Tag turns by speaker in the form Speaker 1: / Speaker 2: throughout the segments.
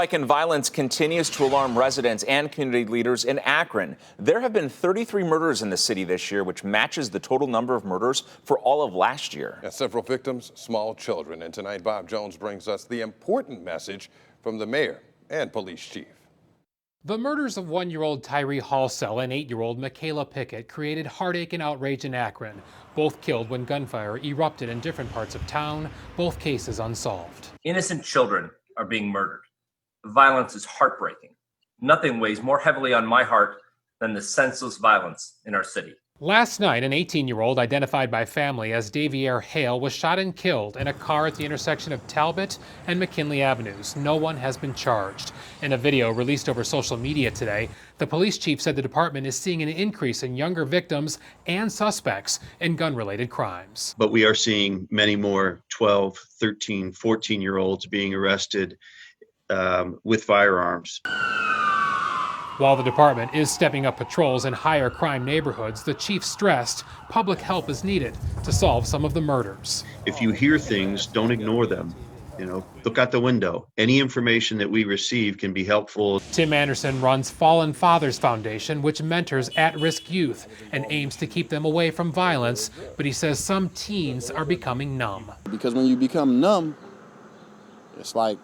Speaker 1: spike in violence continues to alarm residents and community leaders in Akron. There have been 33 murders in the city this year, which matches the total number of murders for all of last year.
Speaker 2: Several victims, small children. And tonight, Bob Jones brings us the important message from the mayor and police chief.
Speaker 3: The murders of 1-year-old Tyree Halsell and 8-year-old Michaela Pickett created heartache and outrage in Akron. Both killed when gunfire erupted in different parts of town, both cases unsolved.
Speaker 4: Innocent children are being murdered. The violence is heartbreaking. Nothing weighs more heavily on my heart than the senseless violence in our city.
Speaker 3: Last night, an 18-year-old identified by family as Davier Hale was shot and killed in a car at the intersection of Talbot and McKinley Avenues. No one has been charged. In a video released over social media today, the police chief said the department is seeing an increase in younger victims and suspects in gun-related crimes.
Speaker 5: But we are seeing many more 12, 13, 14-year-olds being arrested with firearms.
Speaker 3: While the department is stepping up patrols in higher crime neighborhoods, the chief stressed public help is needed to solve some of the murders.
Speaker 5: If you hear things, don't ignore them. Look out the window. Any information that we receive can be helpful.
Speaker 3: Tim Anderson runs Fallen Fathers Foundation, which mentors at-risk youth and aims to keep them away from violence, but he says some teens are becoming numb.
Speaker 6: Because when you become numb, it's like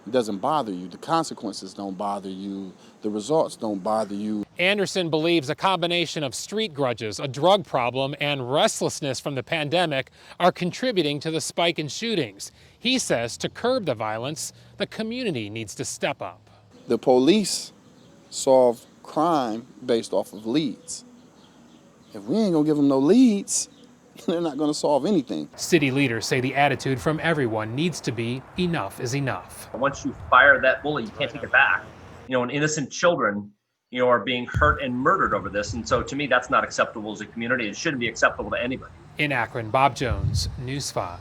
Speaker 6: it doesn't bother you. The consequences don't bother you. The results don't bother you.
Speaker 3: Anderson believes a combination of street grudges, a drug problem, and restlessness from the pandemic are contributing to the spike in shootings. He says to curb the violence, the community needs to step up.
Speaker 6: The police solve crime based off of leads. If we ain't gonna give them no leads, they're not going to solve anything.
Speaker 3: City leaders say the attitude from everyone needs to be enough is enough.
Speaker 4: Once you fire that bullet, you can't take it back. And innocent children, are being hurt and murdered over this. And so to me, that's not acceptable as a community. It shouldn't be acceptable to anybody.
Speaker 3: In Akron, Bob Jones, News 5.